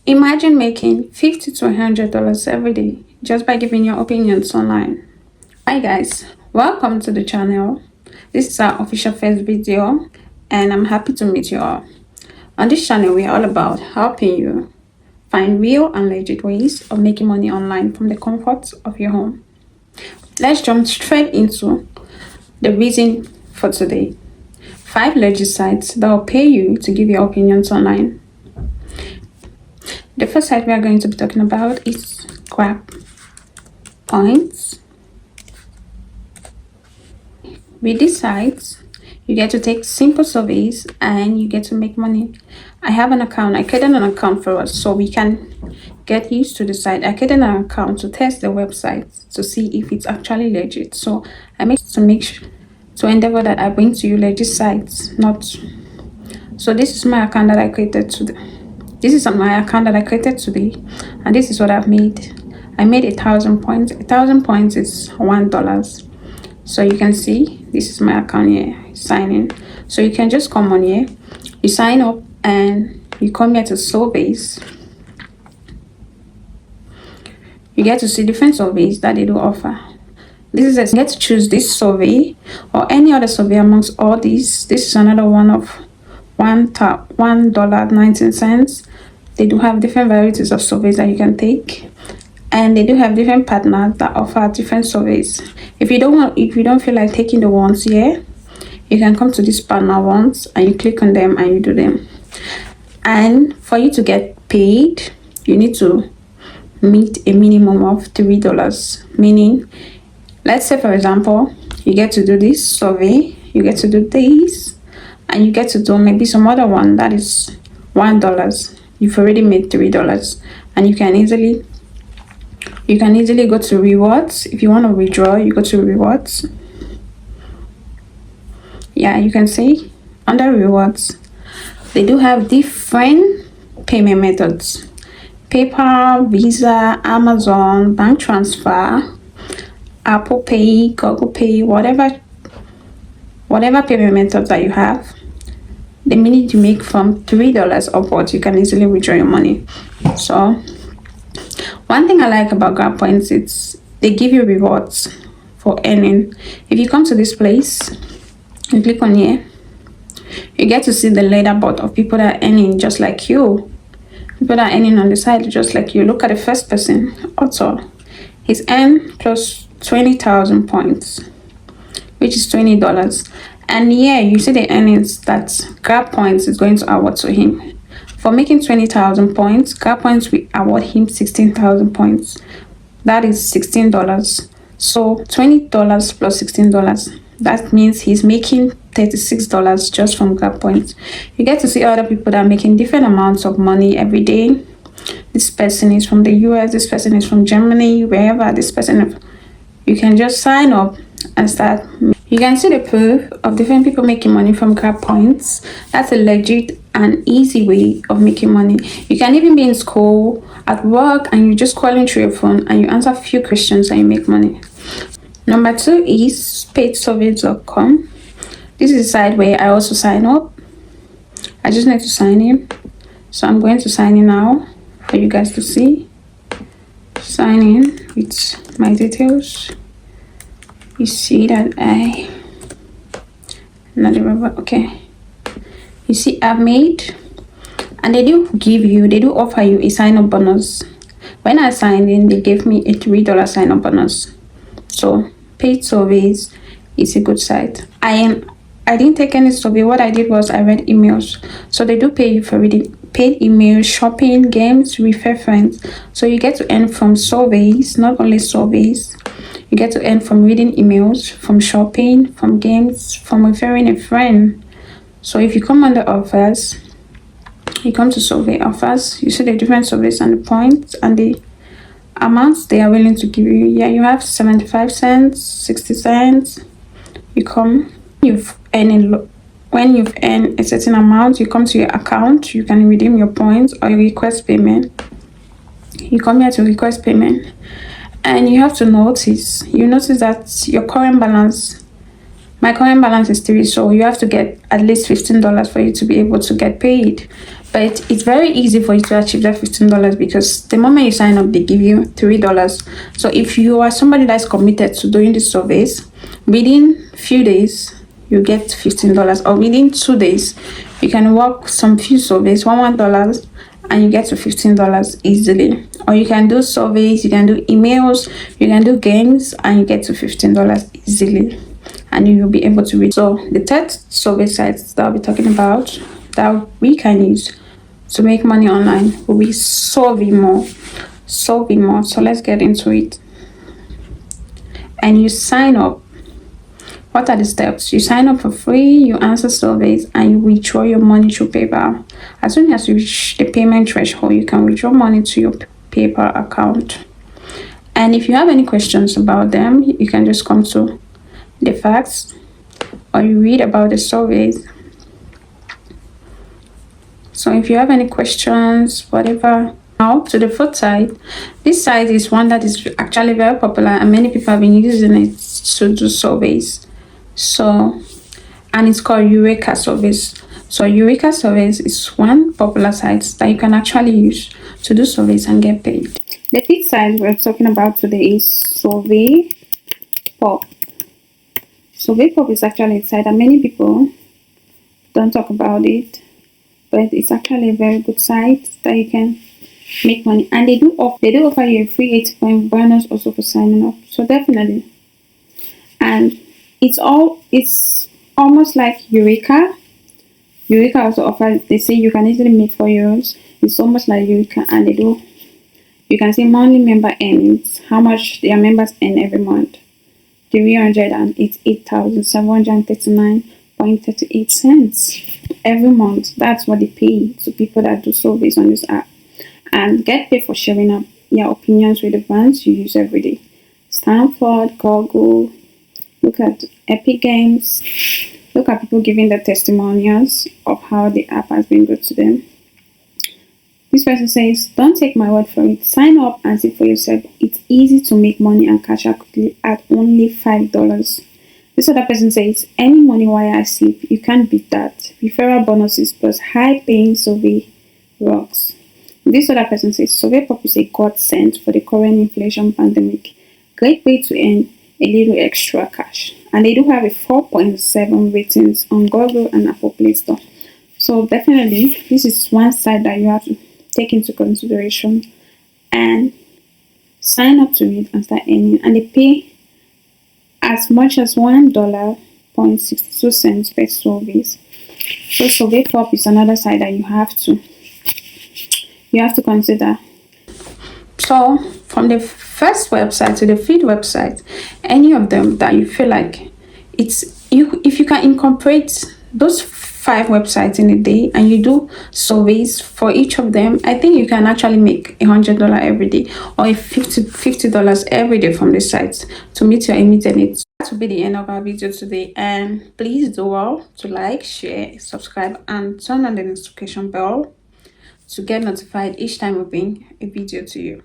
Imagine making $50 to $100 every day just by giving your opinions online. Hi guys, welcome to the channel. This is our official first video and I'm happy to meet you all. On this channel, we are all about helping you find real and legit ways of making money online from the comfort of your home. Let's jump straight into the reason for today. 5 legit sites that will pay you to give your opinions online. The first site we are going to be talking about is Grab Points. With these sites, you get to take simple surveys and you get to make money. I have an account. I created an account for us so we can get used to the site. I created an account to test the website to see if it's actually legit. So I make to endeavor that I bring to you legit sites, not. So this is my account that I created today. This is my account that I created today, and this is what I've made. I made 1,000 points. 1,000 points is $1. So you can see this is my account here. Sign in. So you can just come on here, you sign up, and you come here to surveys. You get to see different surveys that they do offer. This is you get to choose this survey or any other survey amongst all these. This is another one of $1.19. They do have different varieties of surveys that you can take, and they do have different partners that offer different surveys. If you don't feel like taking the ones here, you can come to this partner ones and you click on them and you do them. And for you to get paid, you need to meet a minimum of $3, meaning, let's say for example, you get to do this survey, you get to do this, and you get to do maybe some other one that is $1. You've already made $3, and you can easily go to rewards. If you want to withdraw, you go to rewards. Yeah, you can see under rewards they do have different payment methods: PayPal, Visa, Amazon, bank transfer, Apple Pay, Google Pay, whatever payment methods that you have. The minute you make from $3 upwards, you can easily withdraw your money. So one thing I like about Grab Points is they give you rewards for earning. If you come to this place, you click on here, you get to see the leaderboard of people that are earning just like you. People that are earning on the side just like you. Look at the first person, Otto. He's earned plus 20,000 points, which is $20. And yeah, you see the earnings that Grab Points is going to award to him. For making 20,000 points, Grab Points will award him 16,000 points. That is $16. So $20 plus $16. That means he's making $36 just from Grab Points. You get to see other people that are making different amounts of money every day. This person is from the US, this person is from Germany, wherever this person is. You can just sign up and start. You can see the proof of different people making money from Grab Points. That's a legit and easy way of making money. You can even be in school, at work, and you just call in through your phone and you answer a few questions and you make money. Number 2 is paidsurveys.com. This is a site where I also sign up. I just need to sign in. So I'm going to sign in now for you guys to see. Sign in with my details. You see that okay. You see I've made, and they do offer you a sign-up bonus. When I signed in, they gave me a $3 sign-up bonus. So Paid Surveys is a good site. I didn't take any survey. What I did was I read emails. So they do pay you for reading paid emails, shopping, games, refer friends. So you get to earn from surveys, not only surveys. You get to earn from reading emails, from shopping, from games, from referring a friend. So if you come under offers, you come to survey offers, you see the different surveys and the points and the amounts they are willing to give you. Yeah, you have 75 cents, 60 cents. You come, when you've earned a certain amount, you come to your account, you can redeem your points or you request payment. You come here to request payment, and you have to notice that your current balance My current balance is 3, so you have to get at least $15 for you to be able to get paid. But it's very easy for you to achieve that $15 because the moment you sign up, they give you $3. So if you are somebody that's committed to doing the surveys, within few days, you get $15, or within 2 days, you can work some few surveys, $1 and you get to $15 easily. Or you can do surveys, you can do emails, you can do games, and you get to $15 easily. And you'll be able to read. So the third survey sites that I'll be talking about that we can use to make money online will be Surveymo. Surveymo. So let's get into it. And you sign up. What are the steps? You sign up for free, you answer surveys, and you withdraw your money through PayPal. As soon as you reach the payment threshold, you can withdraw money to your PayPal account. And if you have any questions about them, you can just come to the facts, or you read about the surveys. So if you have any questions, whatever. Now to the fourth site. This site is one that is actually very popular and many people have been using it to do surveys. So, and it's called Eureka Surveys. So Eureka Surveys is one popular site that you can actually use to do surveys and get paid. The fifth site we're talking about today is SurveyPop. SurveyPop is actually a site that many people don't talk about it, but it's actually a very good site that you can make money, and they do offer you a free 80 point bonus also for signing up. So definitely, and it's almost like Eureka. Eureka also offers, they say you can easily make €4. It's almost like Eureka, and they do, you can see monthly member earnings, how much their members earn every month. 388,739.38 cents every month. That's what they pay to people that do surveys on this app, and get paid for sharing up your opinions with the brands you use every day. Stanford, Google, look at Epic Games, look at people giving their testimonials of how the app has been good to them. This person says, don't take my word for it. Sign up and see for yourself. It's easy to make money and cash out quickly at only $5. This other person says, any money while I sleep, you can't beat that. Referral bonuses plus high paying survey rocks. This other person says, SurveyPop is a godsend for the current inflation pandemic. Great way to earn a little extra cash. And they do have a 4.7 ratings on Google and Apple Play Store. So definitely, this is one side that you have to take into consideration and sign up to it and start earning. And they pay as much as $1.62 per surveys. So SurveyPop is another side that you have to consider. So from the first website to the fifth website, any of them that you feel like if you can incorporate those 5 websites in a day and you do surveys for each of them, I think you can actually make $100 every day, or $50 every day from the sites to meet your immediate needs. That will be the end of our video today, and please do well to like, share, subscribe, and turn on the notification bell to get notified each time we bring a video to you.